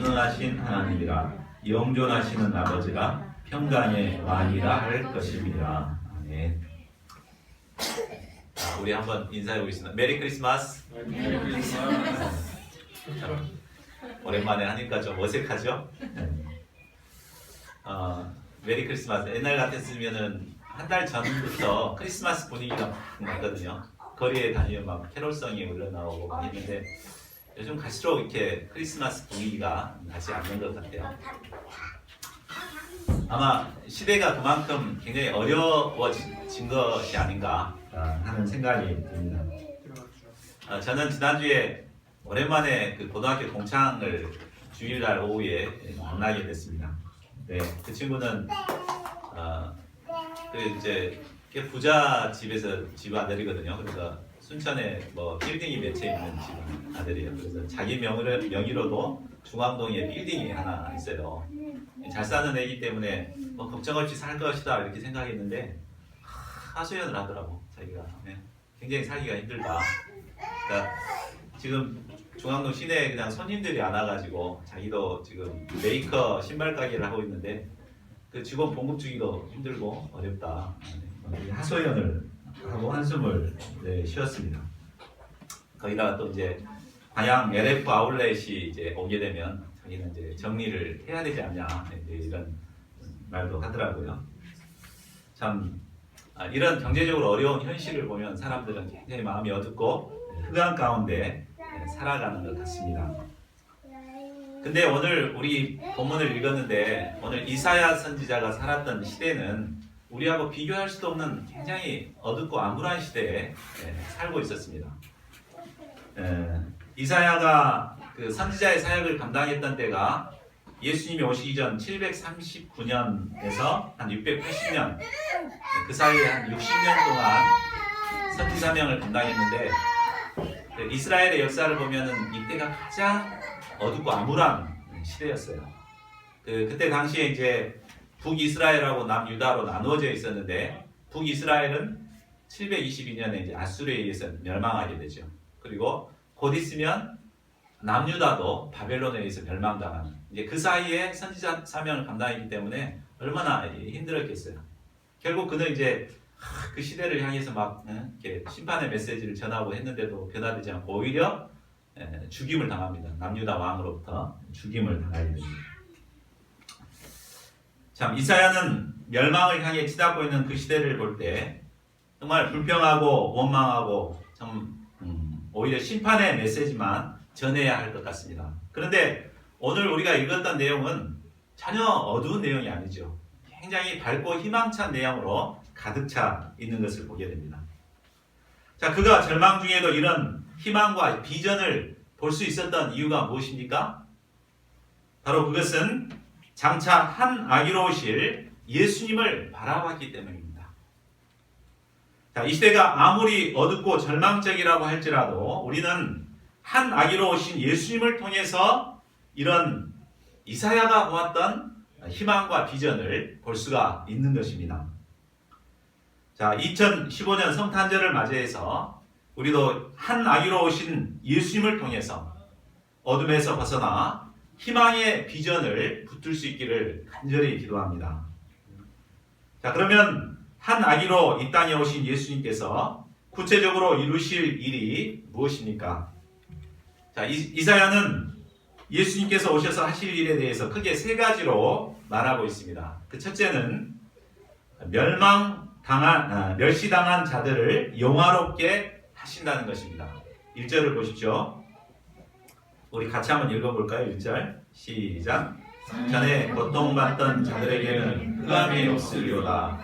전능하신 하나님이라 영존하시는 아버지가 평강의 왕이라 할 것입니다. 아멘. 자, 우리 한번 인사해 보겠습니다. 메리 크리스마스. 메리 크리스마스. 오랜만에 하니까 좀 어색하죠? 메리 크리스마스. 옛날 같았으면은 한 달 전부터 크리스마스 분위기가 막 나거든요. 거리에 다니면 막 캐롤성이 흘러나오고 막 했는데 요즘 갈수록 이렇게 크리스마스 분위기가 나지 않는 것 같아요. 아마 시대가 그만큼 굉장히 어려워진 것이 아닌가 하는 생각이 듭니다. 저는 지난주에 오랜만에 그 고등학교 동창을 주일날 오후에 만나게 됐습니다. 네, 그 친구는 그 이제 꽤 부자 집에서 집 아들이거든요. 그래서 순천에 뭐 빌딩이 몇 채 있는 집 아들이에요. 그래서 자기 명의로도 중앙동에 빌딩이 하나 있어요. 잘 사는 애기 때문에 뭐 걱정 없이 살 것이다 이렇게 생각했는데 하소연을 하더라고 자기가. 네, 굉장히 살기가 힘들다. 그러니까 지금 중앙동 시내에 그냥 손님들이 안 와가지고 자기도 지금 메이커 신발 가게를 하고 있는데 그 직원 봉급 주기도 힘들고 어렵다. 하소연을 하고 한숨을 쉬었습니다. 거기다가 또 이제 광양 LF 아울렛이 이제 오게 되면 자기는 이제 정리를 해야 되지 않냐 이런 말도 하더라고요. 참 이런 경제적으로 어려운 현실을 보면 사람들은 굉장히 마음이 어둡고 흑암 가운데 살아가는 것 같습니다. 근데 오늘 우리 본문을 읽었는데 오늘 이사야 선지자가 살았던 시대는 우리하고 비교할 수도 없는 굉장히 어둡고 암울한 시대에 살고 있었습니다. 이사야가 그 선지자의 사역을 감당했던 때가 예수님이 오시기 전 739년에서 한 680년 그 사이에 한 60년 동안 선지 사명을 감당했는데 이스라엘의 역사를 보면은 이때가 가장 어둡고 암울한 시대였어요. 그때 당시에 이제 북이스라엘하고 남유다로 나누어져 있었는데 북이스라엘은 722년에 이제 아수르에 의해서 멸망하게 되죠. 그리고 곧 있으면 남유다도 바벨론에 의해서 멸망당하는 이제 그 사이에 선지자 사명을 감당했기 때문에 얼마나 힘들었겠어요. 결국 그는 이제 그 시대를 향해서 막 이렇게 심판의 메시지를 전하고 했는데도 변화되지 않고 오히려 죽임을 당합니다. 남유다 왕으로부터 죽임을 당하게 됩니다. 참 이사야는 멸망을 향해 치닫고 있는 그 시대를 볼 때 정말 불평하고 원망하고 참 오히려 심판의 메시지만 전해야 할 것 같습니다. 그런데 오늘 우리가 읽었던 내용은 전혀 어두운 내용이 아니죠. 굉장히 밝고 희망찬 내용으로 가득 차 있는 것을 보게 됩니다. 자, 그가 절망 중에도 이런 희망과 비전을 볼 수 있었던 이유가 무엇입니까? 바로 그것은 장차 한 아기로 오실 예수님을 바라봤기 때문입니다. 자, 이 시대가 아무리 어둡고 절망적이라고 할지라도 우리는 한 아기로 오신 예수님을 통해서 이런 이사야가 보았던 희망과 비전을 볼 수가 있는 것입니다. 자, 2015년 성탄절을 맞이해서 우리도 한 아기로 오신 예수님을 통해서 어둠에서 벗어나 희망의 비전을 붙들 수 있기를 간절히 기도합니다. 자, 그러면 한 아기로 이 땅에 오신 예수님께서 구체적으로 이루실 일이 무엇입니까? 자, 이사야는 예수님께서 오셔서 하실 일에 대해서 크게 세 가지로 말하고 있습니다. 그 첫째는 멸시당한 자들을 영화롭게 하신다는 것입니다. 1절을 보십시오. 우리 같이 한번 읽어볼까요? 1절 시작. 전에 고통받던 자들에게는 흑암이 없으리로다.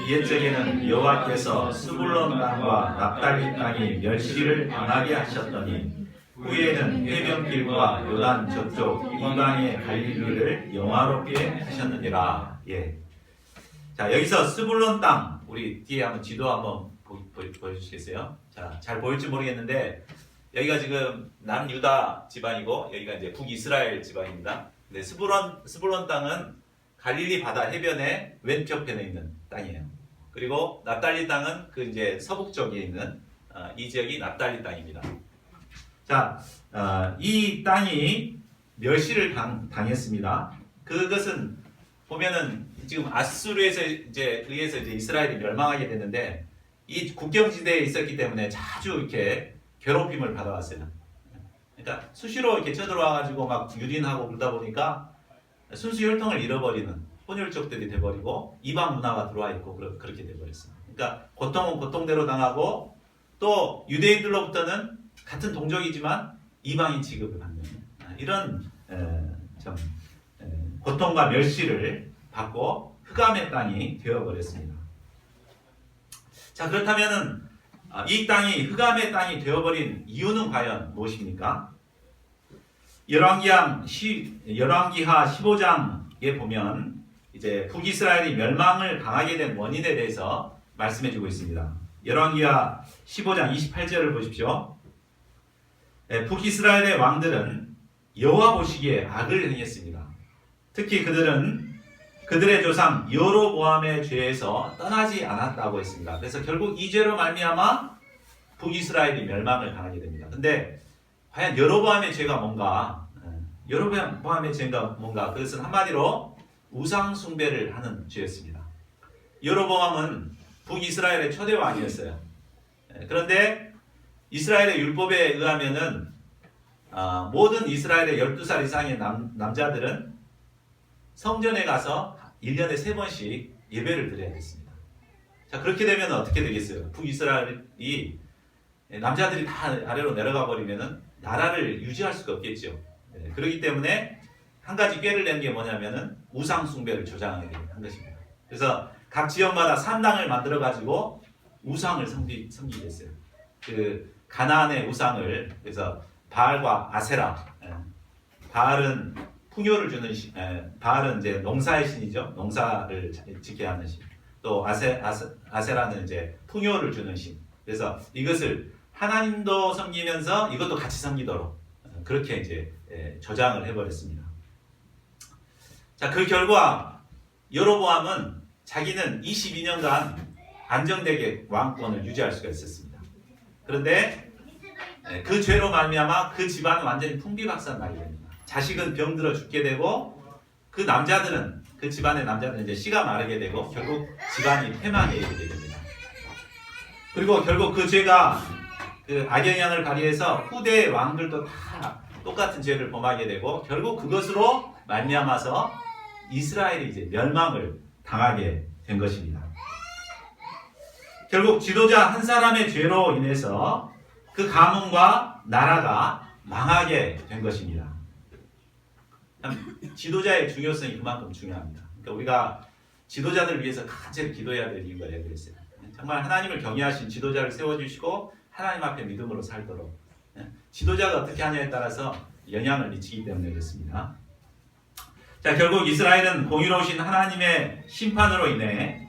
옛적에는 여호와께서 스불론 땅과 납달리 땅이 멸시를 당하게 하셨더니 후에는 해변길과 요단 저쪽 이방의 갈릴리를 영화롭게 하셨느니라. 예. 자, 여기서 스불론 땅, 우리 뒤에 한번 지도 한번 보여주시겠어요? 자, 잘 보일지 모르겠는데 여기가 지금 남유다 지방이고 여기가 이제 북이스라엘 지방입니다. 근데 스불론 땅은 갈릴리 바다 해변의 왼쪽편에 있는 땅이에요. 그리고 납달리 땅은 그 이제 서북쪽에 있는 이 지역이 납달리 땅입니다. 자, 이 땅이 멸시를 당했습니다. 그것은 보면은 지금 아수르에서 의해서 이스라엘이 멸망하게 됐는데 이 국경지대에 있었기 때문에 자주 이렇게 괴롭힘을 받아왔어요. 그러니까 수시로 이렇게 쳐들어와가지고 막 유린하고 그러다 보니까 순수 혈통을 잃어버리는 혼혈족들이 돼버리고 이방 문화가 들어와 있고 그렇게 돼버렸어요. 그러니까 고통은 고통대로 당하고 또 유대인들로부터는 같은 동족이지만 이방인 취급을 받는 이런 고통과 멸시를 받고 흑암의 땅이 되어버렸습니다. 자, 그렇다면은 이 땅이 흑암의 땅이 되어버린 이유는 과연 무엇입니까? 열왕기하 15장에 보면 이제 북이스라엘이 멸망을 당하게 된 원인에 대해서 말씀해주고 있습니다. 열왕기하 15장 28절을 보십시오. 북이스라엘의 왕들은 여호와 보시기에 악을 행했습니다. 특히 그들은 그들의 조상 여로보암의 죄에서 떠나지 않았다고 했습니다. 그래서 결국 이 죄로 말미암아 북이스라엘이 멸망을 당하게 됩니다. 근데 과연 여로보암의 죄가 뭔가? 여로보암의 죄가 뭔가? 그것은 한마디로 우상 숭배를 하는 죄였습니다. 여로보암은 북이스라엘의 초대 왕이었어요. 그런데 이스라엘의 율법에 의하면은 모든 이스라엘의 12살 이상의 남자들은 성전에 가서 1년에 3번씩 예배를 드려야 됐습니다. 자, 그렇게 되면 어떻게 되겠어요? 북이스라엘이 남자들이 다 아래로 내려가 버리면은 나라를 유지할 수가 없겠죠. 그렇기 때문에 한 가지 꾀를 낸 게 뭐냐면은 우상 숭배를 조장하게 한 것입니다. 그래서 각 지역마다 산당을 만들어 가지고 우상을 섬기게 됐어요. 그 가나안의 우상을 그래서 바알과 아세라. 바알은 풍요를 주는 신, 바알은 이제 농사의 신이죠. 농사를 지켜야 하는 신. 또 아세라는 이제 풍요를 주는 신. 그래서 이것을 하나님도 섬기면서 이것도 같이 섬기도록 그렇게 이제 조장을 해버렸습니다. 자, 그 결과 여로보암은 자기는 22년간 안정되게 왕권을 유지할 수가 있었습니다. 그런데 그 죄로 말미암아 그 집안은 완전히 풍비박산나게 됩니다. 자식은 병들어 죽게 되고 그 남자들은 그 집안의 남자들은 이제 씨가 마르게 되고 결국 집안이 패망에 이르게 됩니다. 그리고 결국 그 죄가 그 악영향을 발휘해서 후대의 왕들도 다 똑같은 죄를 범하게 되고 결국 그것으로 말미암아서 이스라엘이 이제 멸망을 당하게 된 것입니다. 결국 지도자 한 사람의 죄로 인해서 그 가문과 나라가 망하게 된 것입니다. 지도자의 중요성이 그만큼 중요합니다. 그러니까 우리가 지도자들을 위해서 간절히 기도해야 될 이유가 여기 있어요. 정말 하나님을 경외하신 지도자를 세워주시고 하나님 앞에 믿음으로 살도록 지도자가 어떻게 하냐에 따라서 영향을 미치기 때문에 그렇습니다. 자, 결국 이스라엘은 공의로우신 하나님의 심판으로 인해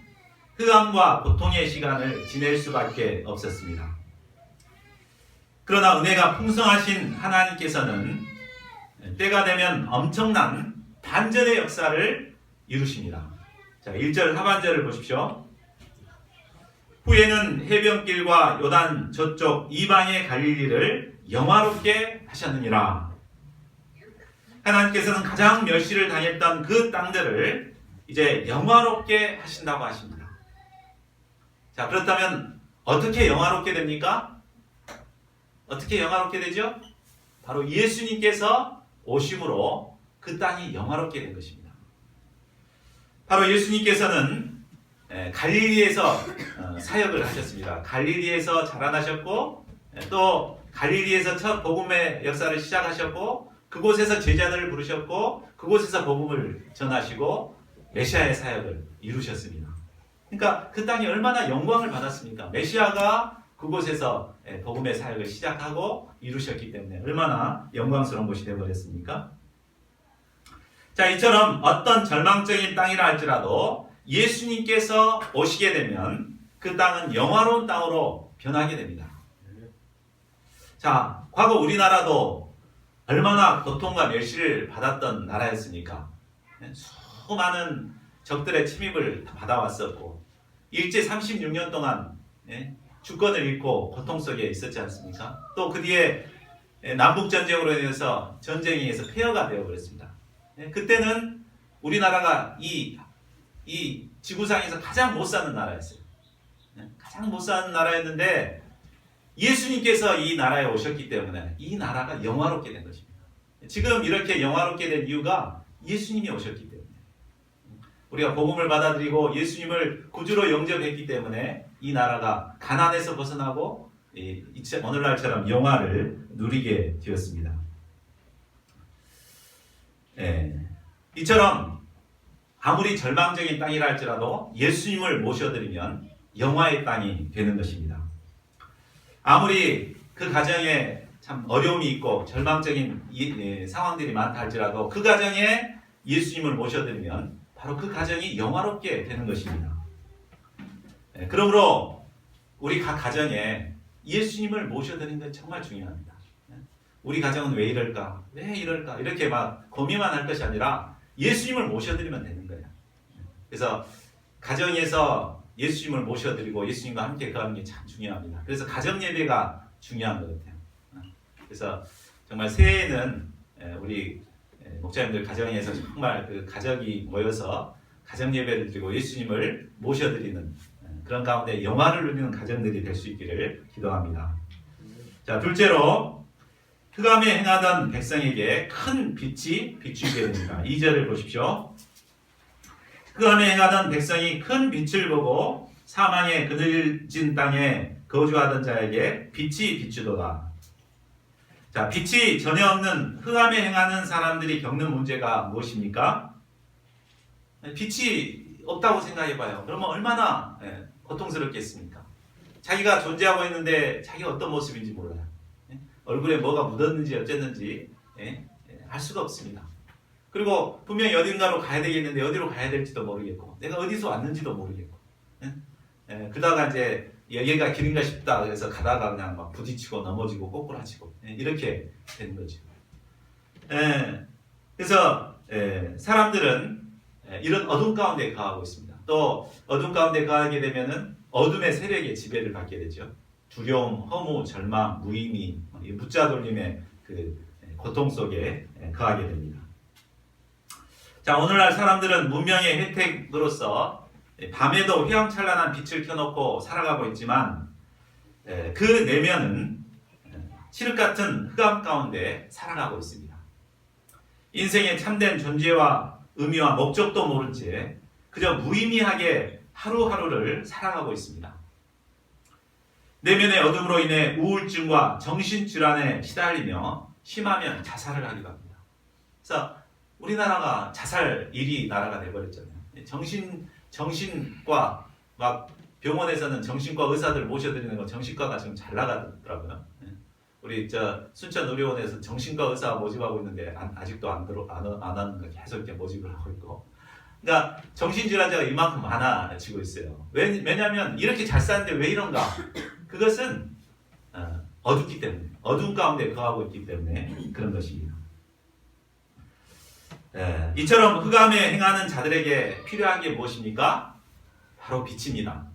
흑암과 고통의 시간을 지낼 수밖에 없었습니다. 그러나 은혜가 풍성하신 하나님께서는 때가 되면 엄청난 반전의 역사를 이루십니다. 자, 1절 하반절을 보십시오. 후에는 해변길과 요단 저쪽 이방의 갈릴리를 영화롭게 하셨느니라. 하나님께서는 가장 멸시를 당했던 그 땅들을 이제 영화롭게 하신다고 하십니다. 자, 그렇다면 어떻게 영화롭게 됩니까? 어떻게 영화롭게 되죠? 바로 예수님께서 오심으로 그 땅이 영화롭게 된 것입니다. 바로 예수님께서는 갈릴리에서 사역을 하셨습니다. 갈릴리에서 자라나셨고 또 갈릴리에서 첫 복음의 역사를 시작하셨고 그곳에서 제자들을 부르셨고 그곳에서 복음을 전하시고 메시아의 사역을 이루셨습니다. 그러니까 그 땅이 얼마나 영광을 받았습니까? 메시아가 그곳에서 복음의 사역을 시작하고 이루셨기 때문에 얼마나 영광스러운 곳이 되어버렸습니까? 자, 이처럼 어떤 절망적인 땅이라 할지라도 예수님께서 오시게 되면 그 땅은 영화로운 땅으로 변하게 됩니다. 자, 과거 우리나라도 얼마나 고통과 멸시를 받았던 나라였습니까? 수많은 적들의 침입을 받아왔었고 일제 36년 동안 주권을 잃고 고통 속에 있었지 않습니까? 또 그 뒤에 남북 전쟁으로 인해서 전쟁에서 폐허가 되어버렸습니다. 그때는 우리나라가 이 지구상에서 가장 못 사는 나라였어요. 가장 못 사는 나라였는데 예수님께서 이 나라에 오셨기 때문에 이 나라가 영화롭게 된 것입니다. 지금 이렇게 영화롭게 된 이유가 예수님이 오셨기 때문에, 우리가 복음을 받아들이고 예수님을 구주로 영접했기 때문에 이 나라가 가난에서 벗어나고 오늘날처럼 영화를 누리게 되었습니다. 이처럼 아무리 절망적인 땅이라 할지라도 예수님을 모셔드리면 영화의 땅이 되는 것입니다. 아무리 그 가정에 참 어려움이 있고 절망적인 상황들이 많다 할지라도 그 가정에 예수님을 모셔드리면 바로 그 가정이 영화롭게 되는 것입니다. 그러므로 우리 각 가정에 예수님을 모셔드리는 건 정말 중요합니다. 우리 가정은 왜 이럴까? 왜 이럴까? 이렇게 막 고민만 할 것이 아니라 예수님을 모셔드리면 되는 거예요. 그래서 가정에서 예수님을 모셔드리고 예수님과 함께 거하는 게 참 중요합니다. 그래서 가정 예배가 중요한 것 같아요. 그래서 정말 새해에는 우리 목사님들 가정에서 정말 그 가족이 모여서 가정 예배를 드리고 예수님을 모셔드리는 그런 가운데 영화를 누리는 가정들이 될 수 있기를 기도합니다. 자, 둘째로 흑암에 행하던 백성에게 큰 빛이 비추게 됩니다. 2절을 보십시오. 흑암에 행하던 백성이 큰 빛을 보고 사망의 그늘진 땅에 거주하던 자에게 빛이 비추도다. 자, 빛이 전혀 없는 흑암에 행하는 사람들이 겪는 문제가 무엇입니까? 빛이 없다고 생각해봐요. 그러면 얼마나 고통스럽겠습니까? 자기가 존재하고 있는데 자기가 어떤 모습인지 몰라요. 얼굴에 뭐가 묻었는지 어쨌는지 알 수가 없습니다. 그리고 분명히 어딘가로 가야 되겠는데 어디로 가야 될지도 모르겠고 내가 어디서 왔는지도 모르겠고 그러다가 이제 여기가 길인가 싶다 그래서 가다가 그냥 막 부딪히고 넘어지고 꼬꾸라지고 이렇게 되는 거죠. 그래서 사람들은 이런 어둠 가운데 거하고 있습니다. 또 어둠 가운데 거하게 되면은 어둠의 세력의 지배를 받게 되죠. 두려움, 허무, 절망, 무의미, 묻자돌림의 그 고통 속에 거하게 됩니다. 자, 오늘날 사람들은 문명의 혜택으로서 밤에도 휘황찬란한 빛을 켜놓고 살아가고 있지만 그 내면은 칠흑 같은 흑암 가운데 살아가고 있습니다. 인생의 참된 존재와 의미와 목적도 모른 채 그저 무의미하게 하루하루를 살아가고 있습니다. 내면의 어둠으로 인해 우울증과 정신질환에 시달리며 심하면 자살을 하기도 합니다. 그래서 우리나라가 자살 1위 나라가 돼버렸잖아요. 정신과 막 병원에서는 정신과 의사들 모셔드리는 거 정신과가 지금 잘 나가더라고요. 우리 순천 의료원에서 정신과 의사 모집하고 있는데 아직도 안 하는 거 계속 이렇게 모집을 하고 있고. 그러니까 정신질환자가 이만큼 많아지고 있어요. 왜냐하면 이렇게 잘 사는데 왜 이런가? 그것은 어둡기 때문에, 어두운 가운데 거하고 있기 때문에 그런 것입니다. 이처럼 흑암에 행하는 자들에게 필요한 게 무엇입니까? 바로 빛입니다.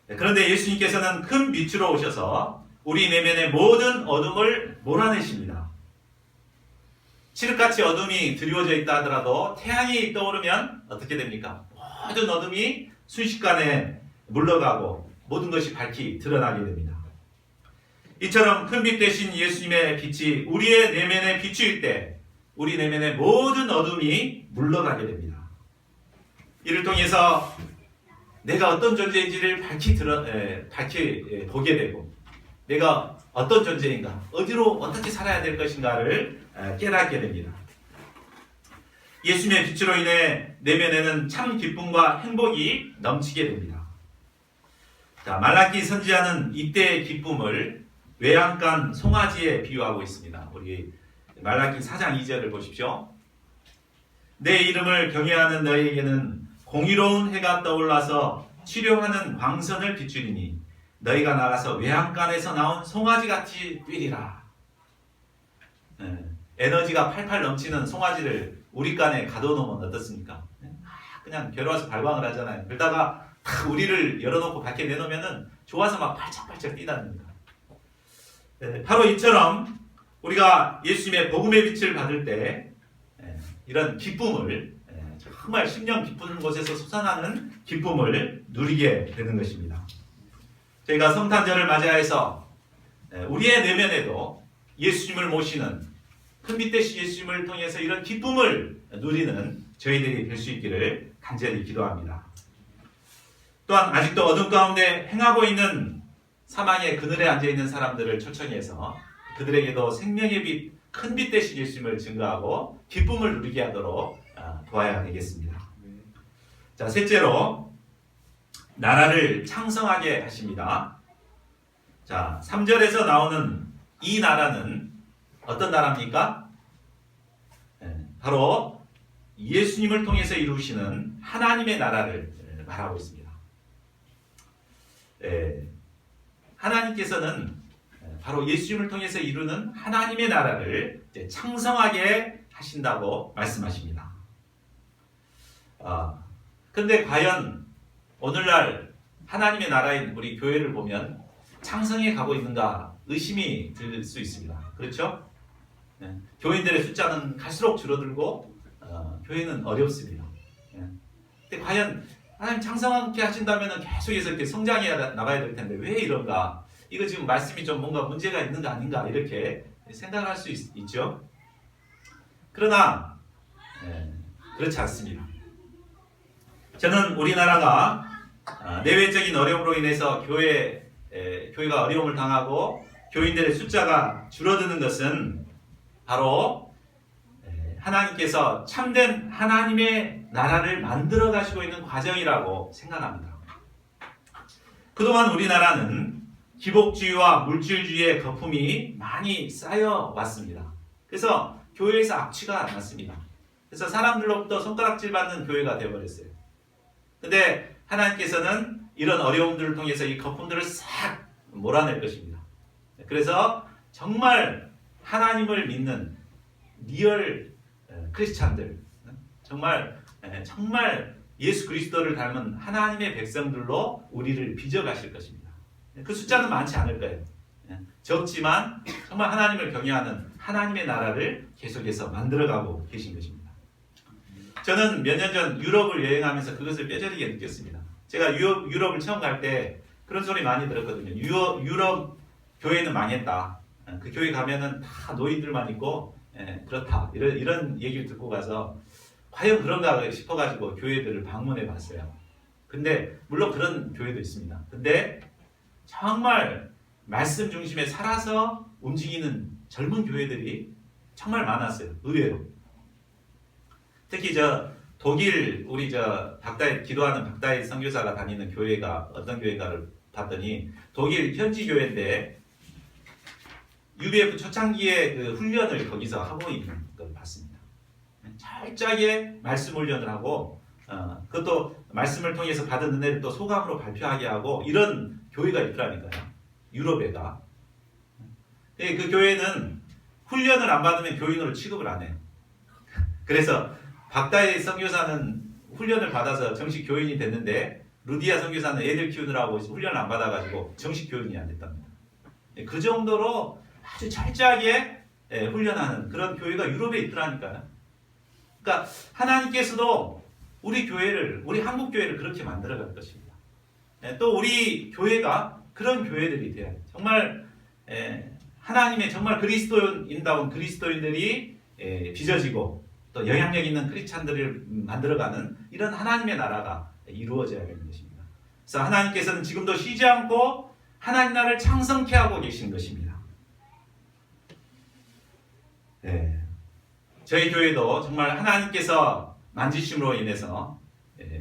그런데 예수님께서는 큰 빛으로 오셔서 우리 내면의 모든 어둠을 몰아내십니다. 칠흑같이 어둠이 드리워져 있다 하더라도 태양이 떠오르면 어떻게 됩니까? 모든 어둠이 순식간에 물러가고 모든 것이 밝히 드러나게 됩니다. 이처럼 큰 빛 되신 예수님의 빛이 우리의 내면에 비추일 때 우리 내면의 모든 어둠이 물러가게 됩니다. 이를 통해서 내가 어떤 존재인지를 밝히 보게 되고 내가 어떤 존재인가, 어디로 어떻게 살아야 될 것인가를 깨닫게 됩니다. 예수님의 빛으로 인해 내면에는 참 기쁨과 행복이 넘치게 됩니다. 자, 말라기 선지자는 이때의 기쁨을 외양간 송아지에 비유하고 있습니다. 우리 말라기 4장 2절을 보십시오. 내 이름을 경외하는 너희에게는 공의로운 해가 떠올라서 치료하는 광선을 비추리니 너희가 나가서 외양간에서 나온 송아지같이 뛰리라. 에너지가 팔팔 넘치는 송아지를 우리 간에 가둬놓으면 어떻습니까? 그냥 괴로워서 발광을 하잖아요. 그러다가 탁 우리를 열어놓고 밖에 내놓으면은 좋아서 막 팔짝팔짝 뛰답니다. 바로 이처럼 우리가 예수님의 복음의 빛을 받을 때 이런 기쁨을 정말 심령 깊은 곳에서 솟아나는 기쁨을 누리게 되는 것입니다. 저희가 성탄절을 맞이해서 우리의 내면에도 예수님을 모시는 큰빛 대신 예수님을 통해서 이런 기쁨을 누리는 저희들이 될 수 있기를 간절히 기도합니다. 또한 아직도 어둠 가운데 행하고 있는 사망의 그늘에 앉아있는 사람들을 초청해서 그들에게도 생명의 빛, 큰 빛 대신 예수님을 증거하고 기쁨을 누리게 하도록 도와야 되겠습니다. 자, 셋째로 나라를 창성하게 하십니다. 자, 3절에서 나오는 이 나라는 어떤 나라입니까? 바로 예수님을 통해서 이루시는 하나님의 나라를 말하고 있습니다. 하나님께서는 바로 예수님을 통해서 이루는 하나님의 나라를 창성하게 하신다고 말씀하십니다. 근데 과연 오늘날 하나님의 나라인 우리 교회를 보면 창성해 가고 있는가 의심이 들 수 있습니다. 그렇죠? 교인들의 숫자는 갈수록 줄어들고 교회는 어렵습니다. 근데 과연 하나님 창성하게 하신다면 계속해서 이렇게 성장해 나가야 될 텐데 왜 이런가? 이거 지금 말씀이 좀 뭔가 문제가 있는 거 아닌가? 이렇게 생각할 수 있죠. 그러나 그렇지 않습니다. 저는 우리나라가 내외적인 어려움으로 인해서 교회가 어려움을 당하고 교인들의 숫자가 줄어드는 것은 바로 하나님께서 참된 하나님의 나라를 만들어 가시고 있는 과정이라고 생각합니다. 그동안 우리나라는 기복주의와 물질주의의 거품이 많이 쌓여 왔습니다. 그래서 교회에서 악취가 났습니다. 그래서 사람들로부터 손가락질 받는 교회가 되어버렸어요. 근데 하나님께서는 이런 어려움들을 통해서 이 거품들을 싹 몰아낼 것입니다. 그래서 정말 하나님을 믿는 리얼 크리스찬들, 정말 예수 그리스도를 닮은 하나님의 백성들로 우리를 빚어가실 것입니다. 그 숫자는 많지 않을 거예요. 적지만 정말 하나님을 경외하는 하나님의 나라를 계속해서 만들어가고 계신 것입니다. 저는 몇 년 전 유럽을 여행하면서 그것을 뼈저리게 느꼈습니다. 제가 유럽을 처음 갈 때 그런 소리 많이 들었거든요. 유럽 교회는 망했다. 그 교회 가면은 다 노인들만 있고 그렇다. 이런 얘기를 듣고 가서 과연 그런가 싶어가지고 교회들을 방문해 봤어요. 근데 물론 그런 교회도 있습니다. 근데 정말 말씀 중심에 살아서 움직이는 젊은 교회들이 정말 많았어요. 의외로. 특히 독일 우리 기도하는 박다혜 선교사가 다니는 교회가 어떤 교회가를 봤더니 독일 현지 교회인데 UBF 초창기에 그 훈련을 거기서 하고 있는 걸 봤습니다. 철저하게 말씀 훈련을 하고 그것도 말씀을 통해서 받은 은혜를 또 소감으로 발표하게 하고 이런 교회가 있더라니까요. 유럽에가. 그 교회는 훈련을 안 받으면 교인으로 취급을 안 해요. 그래서 박다혜 선교사는 훈련을 받아서 정식 교인이 됐는데 루디아 선교사는 애들 키우느라고 훈련을 안 받아가지고 정식 교인이 안 됐답니다. 그 정도로 아주 철저하게 훈련하는 그런 교회가 유럽에 있더라니까요. 그러니까 하나님께서도 우리 한국 교회를 그렇게 만들어갈 것입니다. 또 우리 교회가 그런 교회들이 돼야 돼요. 정말 하나님의 정말 그리스도인다운 그리스도인들이 빚어지고 또 영향력 있는 크리스찬들을 만들어가는 이런 하나님의 나라가 이루어져야 되는 것입니다. 그래서 하나님께서는 지금도 쉬지 않고 하나님 나라를 창성케 하고 계신 것입니다. 저희 교회도 정말 하나님께서 만지심으로 인해서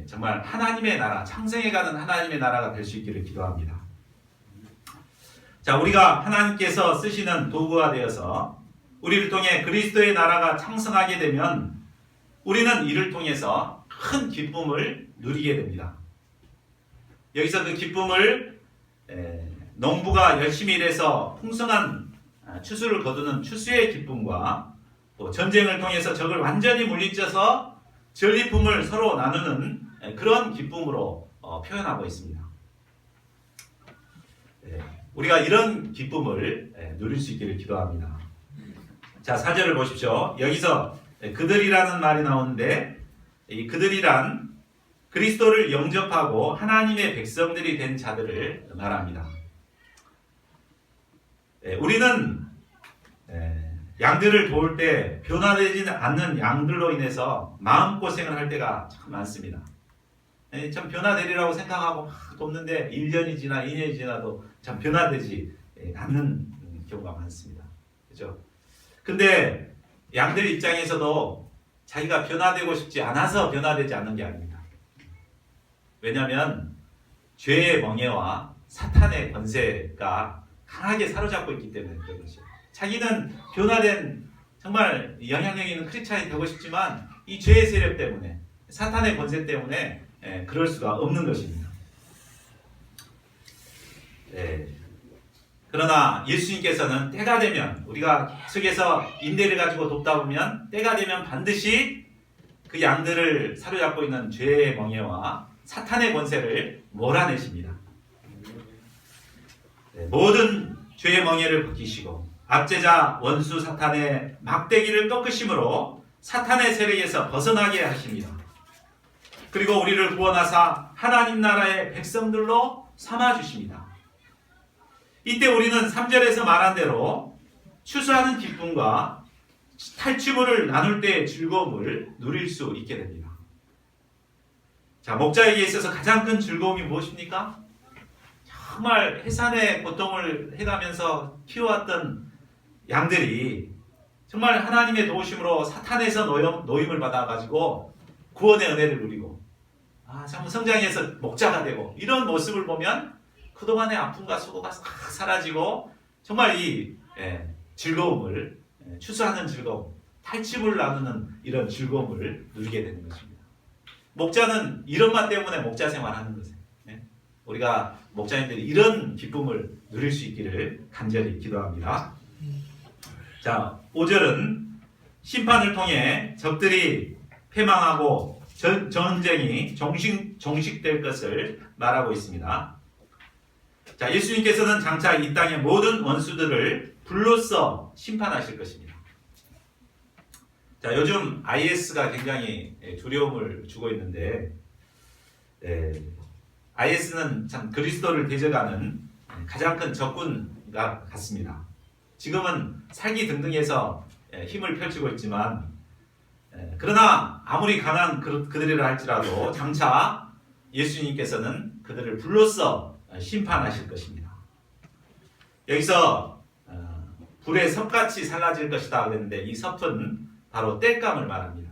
정말 하나님의 나라, 창성해가는 하나님의 나라가 될 수 있기를 기도합니다. 자, 우리가 하나님께서 쓰시는 도구가 되어서 우리를 통해 그리스도의 나라가 창성하게 되면 우리는 이를 통해서 큰 기쁨을 누리게 됩니다. 여기서 그 기쁨을 농부가 열심히 일해서 풍성한 추수를 거두는 추수의 기쁨과 또 전쟁을 통해서 적을 완전히 물리쳐서 전리품을 서로 나누는 그런 기쁨으로 표현하고 있습니다. 우리가 이런 기쁨을 누릴 수 있기를 기도합니다. 자, 4절을 보십시오. 여기서 그들이라는 말이 나오는데 이 그들이란 그리스도를 영접하고 하나님의 백성들이 된 자들을 말합니다. 우리는 양들을 도울 때 변화되지 않는 양들로 인해서 마음고생을 할 때가 참 많습니다. 참 변화되리라고 생각하고 막 돕는데 1년이 지나 2년이 지나도 참 변화되지 않는 경우가 많습니다. 그죠? 근데 양들 입장에서도 자기가 변화되고 싶지 않아서 변화되지 않는 게 아닙니다. 왜냐하면 죄의 멍에와 사탄의 권세가 강하게 사로잡고 있기 때문에 그런 것이죠. 자기는 변화된 정말 영향력 있는 크리스찬이 되고 싶지만 이 죄의 세력 때문에 사탄의 권세 때문에 그럴 수가 없는 것입니다. 그러나 예수님께서는 때가 되면 우리가 계속해서 인내를 가지고 돕다 보면 때가 되면 반드시 그 양들을 사로잡고 있는 죄의 멍에와 사탄의 권세를 몰아내십니다. 모든 죄의 멍에를 벗기시고 압제자 원수 사탄의 막대기를 꺾으심으로 사탄의 세력에서 벗어나게 하십니다. 그리고 우리를 구원하사 하나님 나라의 백성들로 삼아주십니다. 이때 우리는 3절에서 말한 대로 추수하는 기쁨과 탈취물을 나눌 때의 즐거움을 누릴 수 있게 됩니다. 자, 목자에게 있어서 가장 큰 즐거움이 무엇입니까? 정말 해산의 고통을 해가면서 키워왔던 양들이 정말 하나님의 도우심으로 사탄에서 노임을 받아가지고 구원의 은혜를 누리고 참 성장해서 목자가 되고 이런 모습을 보면 그동안의 아픔과 수고가 싹 사라지고 정말 이 즐거움을 추수하는 즐거움, 탈취물을 나누는 이런 즐거움을 누리게 되는 것입니다. 목자는 이런 것 때문에 목자 생활하는 것이에요. 우리가 목자님들이 이런 기쁨을 누릴 수 있기를 간절히 기도합니다. 자, 5절은 심판을 통해 적들이 패망하고 전쟁이 종식될 것을 말하고 있습니다. 자, 예수님께서는 장차 이 땅의 모든 원수들을 불로써 심판하실 것입니다. 자, 요즘 IS가 굉장히 두려움을 주고 있는데 IS는 참 그리스도를 대적하는 가장 큰 적군과 같습니다. 지금은 살기 등등해서 힘을 펼치고 있지만 그러나 아무리 강한 그들이라 할지라도 장차 예수님께서는 그들을 불로써 심판하실 것입니다. 여기서 불의 섭같이 살라질 것이다 그랬는데 이 섭은 바로 땔감을 말합니다.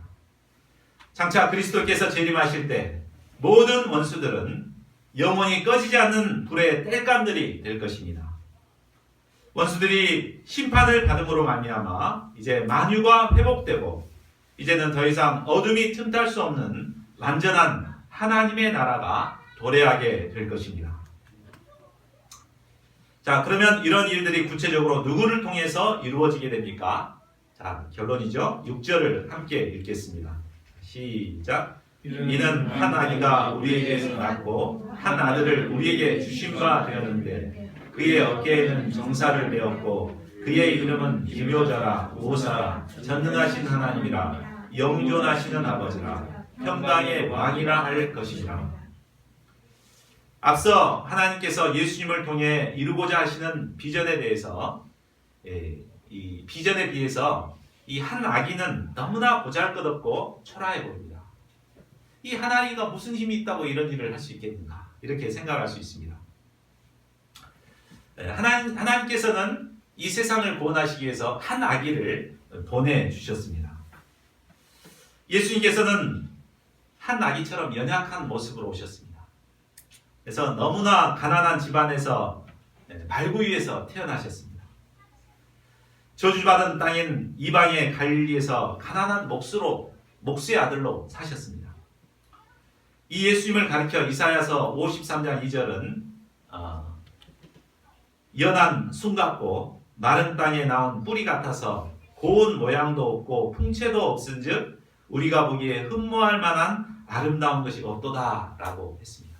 장차 그리스도께서 재림하실 때 모든 원수들은 영원히 꺼지지 않는 불의 땔감들이 될 것입니다. 원수들이 심판을 받음으로 말미암아 이제 만유가 회복되고 이제는 더 이상 어둠이 틈탈 수 없는 완전한 하나님의 나라가 도래하게 될 것입니다. 자, 그러면 이런 일들이 구체적으로 누구를 통해서 이루어지게 됩니까? 자, 결론이죠. 6절을 함께 읽겠습니다. 시작. 이는 한 아기가 우리에게서 낳고 한 아들을 우리에게 주신 바 되었는데 그의 어깨에는 정사를 메었고 그의 이름은 기묘자라 모사라 전능하신 하나님이라 영존하시는 아버지라 평강의 왕이라 할 것이니라. 앞서 하나님께서 예수님을 통해 이루고자 하시는 비전에 대해서 이 비전에 비해서 이 한 아기는 너무나 보잘것없고 초라해 보입니다. 이 한 아기가 무슨 힘이 있다고 이런 일을 할 수 있겠는가 이렇게 생각할 수 있습니다. 하나님께서는 이 세상을 구원하시기 위해서 한 아기를 보내주셨습니다. 예수님께서는 한 아기처럼 연약한 모습으로 오셨습니다. 그래서 너무나 가난한 집안에서 발구위에서 태어나셨습니다. 저주받은 땅인 이방의 갈릴리에서 가난한 목수의 아들로 사셨습니다. 이 예수님을 가리켜 이사야서 53장 2절은 연한 순 같고 마른 땅에 나온 뿌리 같아서 고운 모양도 없고 풍채도 없은즉 우리가 보기에 흠모할 만한 아름다운 것이 없도다 라고 했습니다.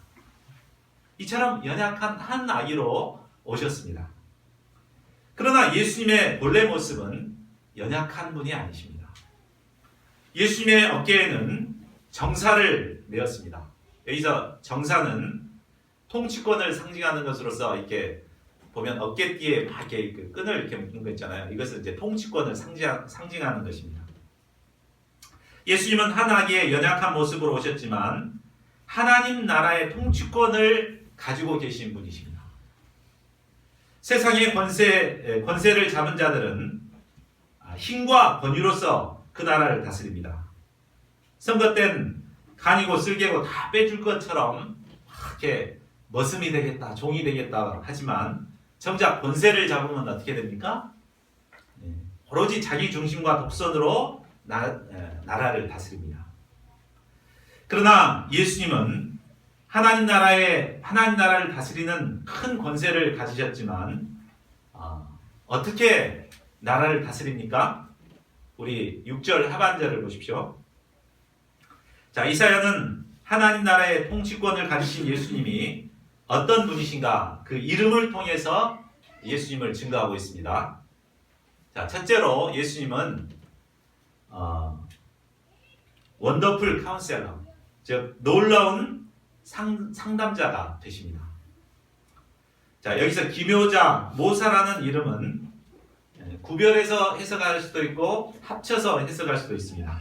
이처럼 연약한 한 아기로 오셨습니다. 그러나 예수님의 본래 모습은 연약한 분이 아니십니다. 예수님의 어깨에는 정사를 메었습니다. 여기서 정사는 통치권을 상징하는 것으로서 이렇게 보면 어깨띠에 막 이렇게 그 끈을 이렇게 묶는 거 있잖아요. 이것은 이제 통치권을 상징하는 것입니다. 예수님은 하나님의 연약한 모습으로 오셨지만 하나님 나라의 통치권을 가지고 계신 분이십니다. 세상의 권세를 잡은 자들은 힘과 권위로서 그 나라를 다스립니다. 선거 땐 간이고 쓸개고 다 빼줄 것처럼 이렇게 머슴이 되겠다, 종이 되겠다 하지만 정작 권세를 잡으면 어떻게 됩니까? 오로지 자기 중심과 독선으로 나라를 다스립니다. 그러나 예수님은 하나님 나라를 다스리는 큰 권세를 가지셨지만 어떻게 나라를 다스립니까? 우리 6절 하반절을 보십시오. 자, 이사야는 하나님 나라의 통치권을 가지신 예수님이 어떤 분이신가 그 이름을 통해서 예수님을 증거하고 있습니다. 자, 첫째로 예수님은 원더풀 카운셀러, 즉 놀라운 상담자가 되십니다. 자, 여기서 기묘자, 모사라는 이름은 구별해서 해석할 수도 있고 합쳐서 해석할 수도 있습니다.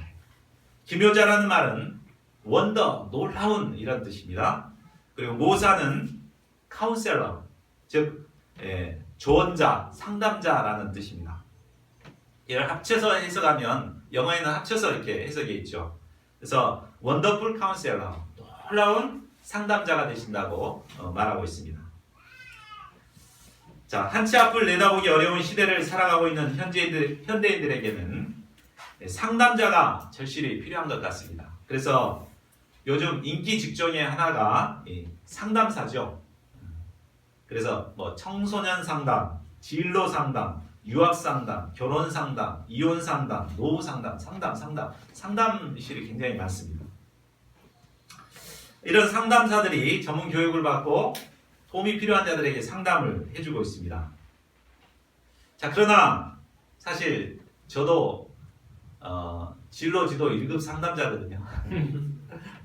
기묘자라는 말은 원더, 놀라운 이런 뜻입니다. 그리고 모사는 카운셀러, 즉 조언자, 상담자라는 뜻입니다. 이를 합쳐서 해석하면 영어에는 합쳐서 이렇게 해석이 있죠. 그래서 원더풀 카운셀러, 놀라운 상담자가 되신다고 말하고 있습니다. 자, 한치 앞을 내다보기 어려운 시대를 살아가고 있는 현대인들에게는 상담자가 절실히 필요한 것 같습니다. 그래서 요즘 인기 직종의 하나가 상담사죠. 그래서 뭐 청소년 상담, 진로 상담, 유학 상담, 결혼 상담, 이혼 상담, 노후 상담, 상담실이 굉장히 많습니다. 이런 상담사들이 전문 교육을 받고 도움이 필요한 자들에게 상담을 해주고 있습니다. 자, 그러나 사실 저도 진로 지도 1급 상담자거든요.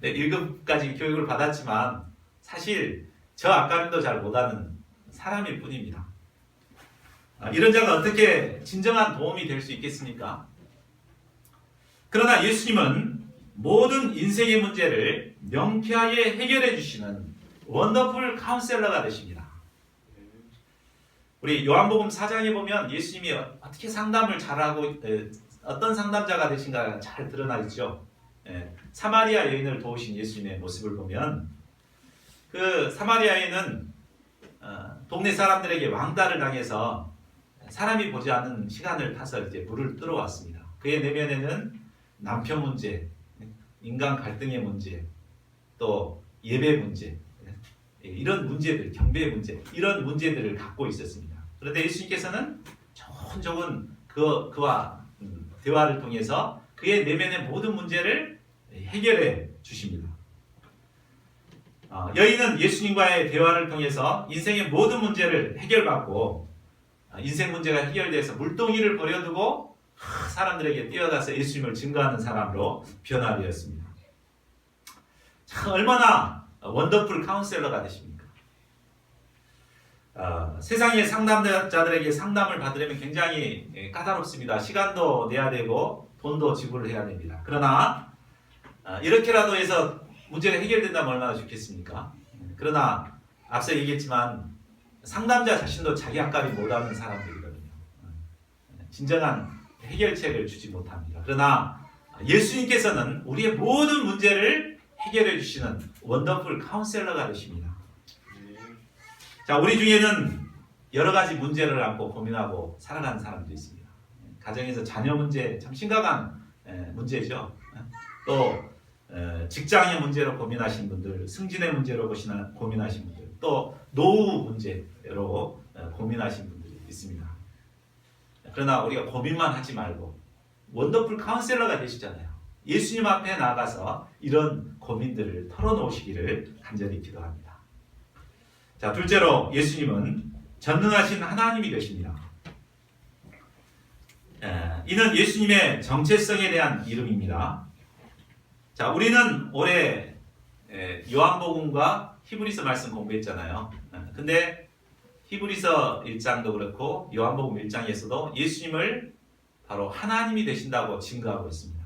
네, 1급까지 교육을 받았지만 사실 저 앞가림도 잘 못하는 사람일 뿐입니다. 이런 자가 어떻게 진정한 도움이 될 수 있겠습니까? 그러나 예수님은 모든 인생의 문제를 명쾌하게 해결해 주시는 원더풀 카운셀러가 되십니다. 우리 요한복음 4장에 보면 예수님이 어떻게 상담을 잘하고 어떤 상담자가 되신가 잘 드러나 있죠. 사마리아 여인을 도우신 예수님의 모습을 보면 그 사마리아 여인은 동네 사람들에게 왕따를 당해서 사람이 보지 않는 시간을 타서 이제 물을 들어왔습니다. 그의 내면에는 남편 문제, 인간 갈등의 문제, 또 예배 문제, 이런 문제들, 경배의 문제, 이런 문제들을 갖고 있었습니다. 그런데 예수님께서는 조곤조곤 그와 대화를 통해서 그의 내면의 모든 문제를 해결해 주십니다. 여인은 예수님과의 대화를 통해서 인생의 모든 문제를 해결받고 인생 문제가 해결돼서 물동이를 버려두고 사람들에게 뛰어가서 예수님을 증거하는 사람으로 변화되었습니다. 참 얼마나 원더풀 카운셀러가 되십니까? 세상의 상담자들에게 상담을 받으려면 굉장히 까다롭습니다. 시간도 내야 되고 돈도 지불을 해야 됩니다. 그러나 이렇게라도 해서 문제가 해결된다면 얼마나 좋겠습니까? 그러나 앞서 얘기했지만 상담자 자신도 자기 앞가림 못하는 사람들이거든요. 진정한 해결책을 주지 못합니다. 그러나 예수님께서는 우리의 모든 문제를 해결해 주시는 원더풀 카운셀러가 되십니다. 자, 우리 중에는 여러 가지 문제를 안고 고민하고 살아가는 사람도 있습니다. 가정에서 자녀 문제 참 심각한 문제죠. 또 직장의 문제로 고민하신 분들, 승진의 문제로 고민하신 분들, 또 노후 문제로 고민하신 분들이 있습니다. 그러나 우리가 고민만 하지 말고 원더풀 카운셀러가 되시잖아요. 예수님 앞에 나가서 이런 고민들을 털어놓으시기를 간절히 기도합니다. 자, 둘째로 예수님은 전능하신 하나님이 되십니다. 이는 예수님의 정체성에 대한 이름입니다. 자, 우리는 올해 요한복음과 히브리서 말씀 공부했잖아요. 근데 히브리서 1장도 그렇고 요한복음 1장에서도 예수님을 바로 하나님이 되신다고 증거하고 있습니다.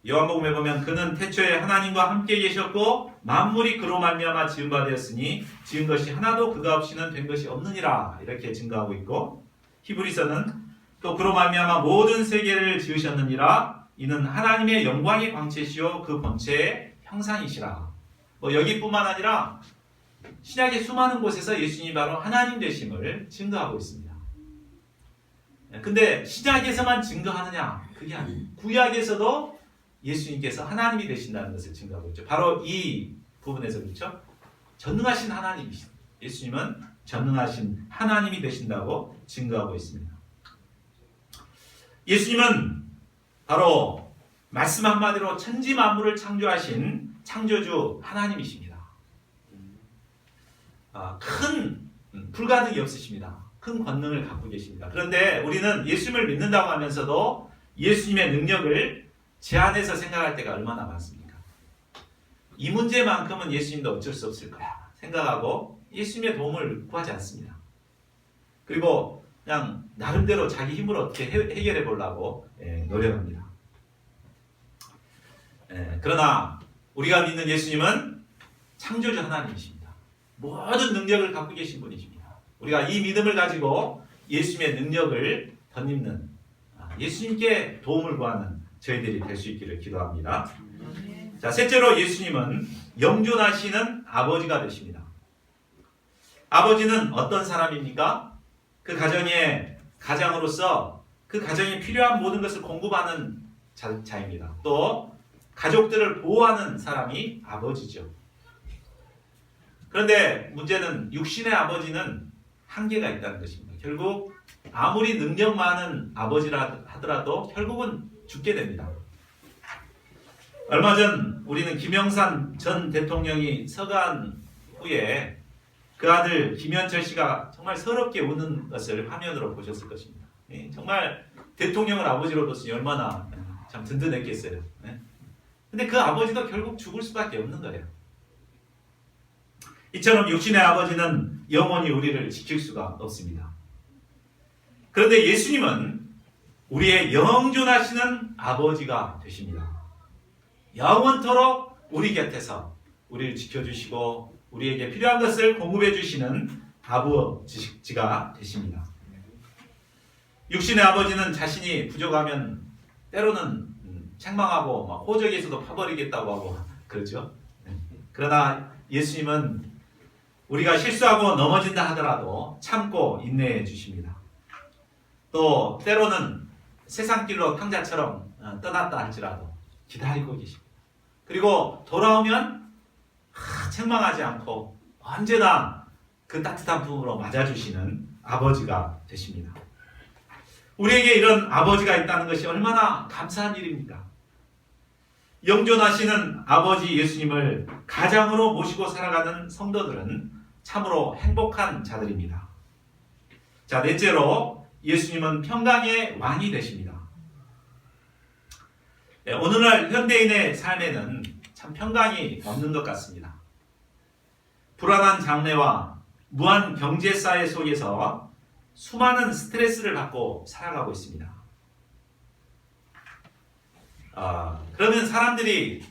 요한복음에 보면 그는 태초에 하나님과 함께 계셨고 만물이 그로 말미암아 지은 바 되었으니 지은 것이 하나도 그가 없이는 된 것이 없느니라 이렇게 증거하고 있고, 히브리서는 또 그로 말미암아 모든 세계를 지으셨느니라 이는 하나님의 영광의 광채시요 그 본체의 형상이시라. 여기뿐만 아니라 신약의 수많은 곳에서 예수님이 바로 하나님 되심을 증거하고 있습니다. 근데 신약에서만 증거하느냐? 그게 아니에요. 구약에서도 예수님께서 하나님이 되신다는 것을 증거하고 있죠. 바로 이 부분에서 그렇죠. 전능하신 하나님이십니다. 예수님은 전능하신 하나님이 되신다고 증거하고 있습니다. 예수님은 바로 말씀 한마디로 천지 만물을 창조하신 창조주 하나님이십니다. 큰 불가능이 없으십니다. 큰 권능을 갖고 계십니다. 그런데 우리는 예수님을 믿는다고 하면서도 예수님의 능력을 제 안에서 생각할 때가 얼마나 많습니까? 이 문제만큼은 예수님도 어쩔 수 없을 거야 생각하고 예수님의 도움을 구하지 않습니다. 그리고 그냥 나름대로 자기 힘으로 어떻게 해결해 보려고 노력합니다. 그러나 우리가 믿는 예수님은 창조주 하나님이십니다. 모든 능력을 갖고 계신 분이십니다. 우리가 이 믿음을 가지고 예수님의 능력을 덧입는 예수님께 도움을 구하는 저희들이 될 수 있기를 기도합니다. 자, 셋째로 예수님은 영존하시는 아버지가 되십니다. 아버지는 어떤 사람입니까? 그 가정의 가장으로서 그 가정에 필요한 모든 것을 공급하는 자입니다. 또 가족들을 보호하는 사람이 아버지죠. 그런데 문제는 육신의 아버지는 한계가 있다는 것입니다. 결국 아무리 능력 많은 아버지라 하더라도 결국은 죽게 됩니다. 얼마 전 우리는 김영삼 전 대통령이 서거한 후에 그 아들 김현철 씨가 정말 서럽게 우는 것을 화면으로 보셨을 것입니다. 정말 대통령을 아버지로 뒀으니 얼마나 참 든든했겠어요. 근데 그 아버지도 결국 죽을 수밖에 없는 거예요. 이처럼 육신의 아버지는 영원히 우리를 지킬 수가 없습니다. 그런데 예수님은 우리의 영존하시는 아버지가 되십니다. 영원토록 우리 곁에서 우리를 지켜주시고 우리에게 필요한 것을 공급해 주시는 아버지가 되십니다. 육신의 아버지는 자신이 부족하면 때로는 책망하고 호적에서도 파버리겠다고 하고 그렇죠. 그러나 예수님은 우리가 실수하고 넘어진다 하더라도 참고 인내해 주십니다. 또 때로는 세상 길로 탕자처럼 떠났다 할지라도 기다리고 계십니다. 그리고 돌아오면 책망하지 않고 언제나 그 따뜻한 품으로 맞아주시는 아버지가 되십니다. 우리에게 이런 아버지가 있다는 것이 얼마나 감사한 일입니까? 영존하시는 아버지 예수님을 가장으로 모시고 살아가는 성도들은 참으로 행복한 자들입니다. 자, 넷째로 예수님은 평강의 왕이 되십니다. 오늘날 현대인의 삶에는 참 평강이 없는 것 같습니다. 불안한 장래와 무한 경제사회 속에서 수많은 스트레스를 받고 살아가고 있습니다. 그러면 사람들이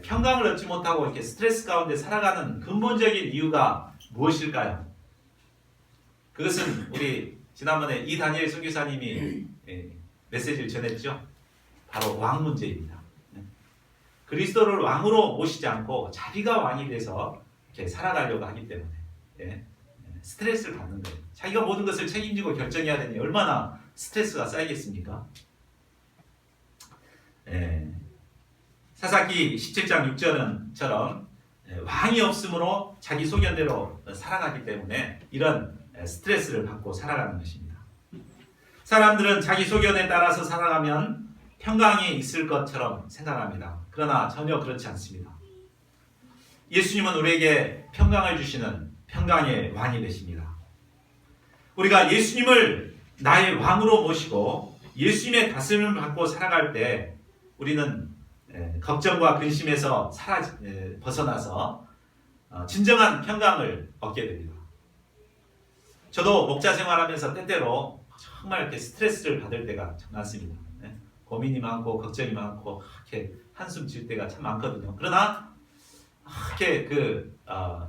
평강을 얻지 못하고 이렇게 스트레스 가운데 살아가는 근본적인 이유가 무엇일까요? 그것은 우리 지난번에 이다니엘 선교사님이 메시지를 전했죠. 바로 왕 문제입니다. 그리스도를 왕으로 모시지 않고 자기가 왕이 돼서 이렇게 살아가려고 하기 때문에 스트레스를 받는 거예요. 자기가 모든 것을 책임지고 결정해야 되니 얼마나 스트레스가 쌓이겠습니까? 사사기 17장 6절은처럼 왕이 없으므로 자기 소견대로 살아가기 때문에 이런 스트레스를 받고 살아가는 것입니다. 사람들은 자기 소견에 따라서 살아가면 평강이 있을 것처럼 생각합니다. 그러나 전혀 그렇지 않습니다. 예수님은 우리에게 평강을 주시는 평강의 왕이 되십니다. 우리가 예수님을 나의 왕으로 모시고 예수님의 다스림을 받고 살아갈 때 우리는 걱정과 근심에서 벗어나서 진정한 평강을 얻게 됩니다. 저도 목자 생활하면서 때때로 정말 이렇게 스트레스를 받을 때가 참 많습니다. 고민이 많고 걱정이 많고 이렇게 한숨 질 때가 참 많거든요. 그러나 이렇게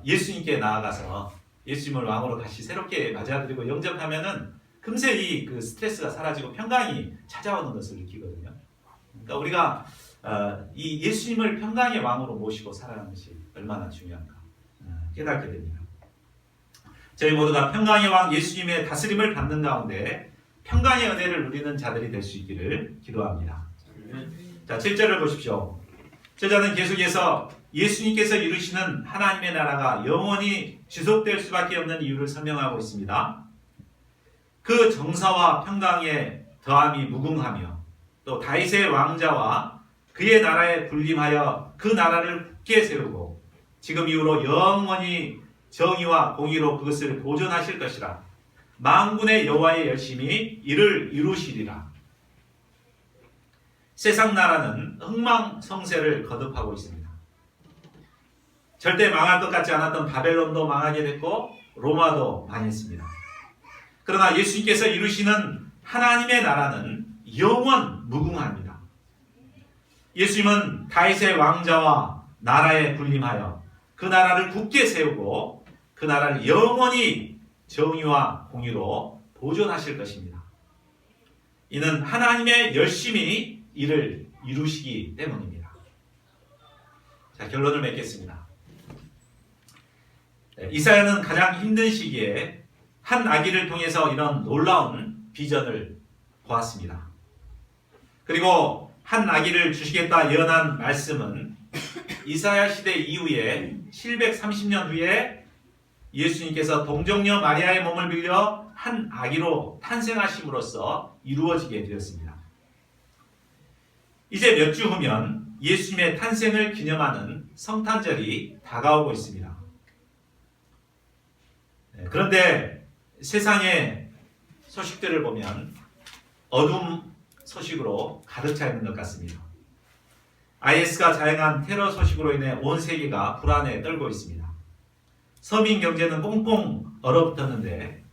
예수님께 나아가서 예수님을 왕으로 다시 새롭게 맞아들이고 영접하면은 금세 이 그 스트레스가 사라지고 평강이 찾아오는 것을 느끼거든요. 그러니까 우리가 이 예수님을 평강의 왕으로 모시고 살아가는 것이 얼마나 중요한가 깨닫게 됩니다. 저희 모두가 평강의 왕 예수님의 다스림을 받는 가운데 평강의 은혜를 누리는 자들이 될 수 있기를 기도합니다. 자, 7절을 보십시오. 저자는 계속해서 예수님께서 이루시는 하나님의 나라가 영원히 지속될 수밖에 없는 이유를 설명하고 있습니다. 그 정사와 평강에 더함이 무궁하며 또 다윗의 왕자와 그의 나라에 군림하여 그 나라를 굳게 세우고 지금 이후로 영원히 정의와 공의로 그것을 보존하실 것이라. 만군의 여호와의 열심히 이를 이루시리라. 세상 나라는 흥망성쇠를 거듭하고 있습니다. 절대 망할 것 같지 않았던 바벨론도 망하게 됐고 로마도 망했습니다. 그러나 예수님께서 이루시는 하나님의 나라는 영원 무궁합니다. 예수님은 다윗의 왕자와 나라에 군림하여 그 나라를 굳게 세우고 그 나라를 영원히 정의와 공의로 보존하실 것입니다. 이는 하나님의 열심히 이를 이루시기 때문입니다. 자, 결론을 맺겠습니다. 이사야는 가장 힘든 시기에 한 아기를 통해서 이런 놀라운 비전을 보았습니다. 그리고 한 아기를 주시겠다 예언한 말씀은 이사야 시대 이후에 730년 후에 예수님께서 동정녀 마리아의 몸을 빌려 한 아기로 탄생하심으로써 이루어지게 되었습니다. 이제 몇 주 후면 예수님의 탄생을 기념하는 성탄절이 다가오고 있습니다. 그런데 세상의 소식들을 보면 어둠 소식으로 가득 차 있는 것 같습니다. IS가 자행한 테러 소식으로 인해 온 세계가 불안에 떨고 있습니다. 서민 경제는 꽁꽁 얼어붙었는데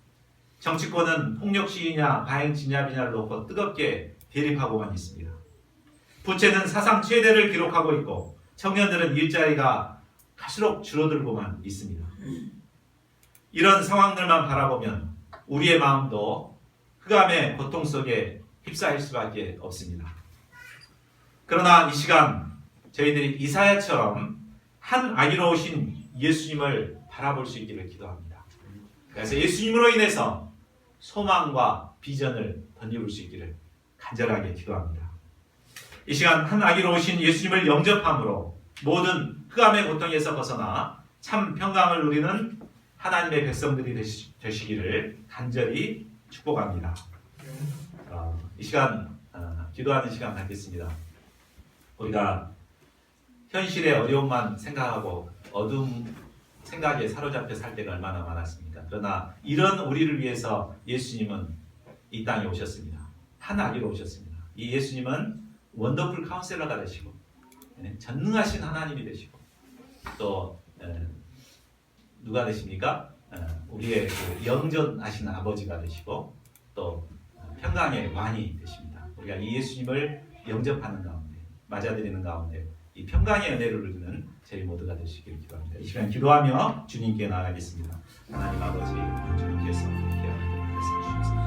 정치권은 폭력 시위냐 과잉 진압이냐를 놓고 뜨겁게 대립하고만 있습니다. 부채는 사상 최대를 기록하고 있고 청년들은 일자리가 갈수록 줄어들고만 있습니다. 이런 상황들만 바라보면 우리의 마음도 흑암의 고통 속에 휩싸일 수밖에 없습니다. 그러나 이 시간 저희들이 이사야처럼 한 아기로 오신 예수님을 바라볼 수 있기를 기도합니다. 그래서 예수님으로 인해서 소망과 비전을 덧입을 수 있기를 간절하게 기도합니다. 이 시간 한 아기로 오신 예수님을 영접함으로 모든 흑암의 고통에서 벗어나 참 평강을 누리는 하나님의 백성들이 되시기를 간절히 축복합니다. 이 시간 기도하는 시간 갖겠습니다. 우리가 현실의 어려움만 생각하고 어둠 생각에 사로잡혀 살 때가 얼마나 많았습니까? 그러나 이런 우리를 위해서 예수님은 이 땅에 오셨습니다. 한 아기로 오셨습니다. 이 예수님은 원더풀 카운셀러가 되시고 전능하신 하나님이 되시고 또 누가 되십니까? 우리의 그 영존하시는 아버지가 되시고 또 평강의 왕이 되십니다. 우리가 이 예수님을 영접하는 가운데 맞아들이는 가운데 이 평강의 은혜를 누리는 저희 모두가 되시기를 기도합니다. 이 시간 기도하며 주님께 나아가겠습니다. 하나님 아버지 주님께서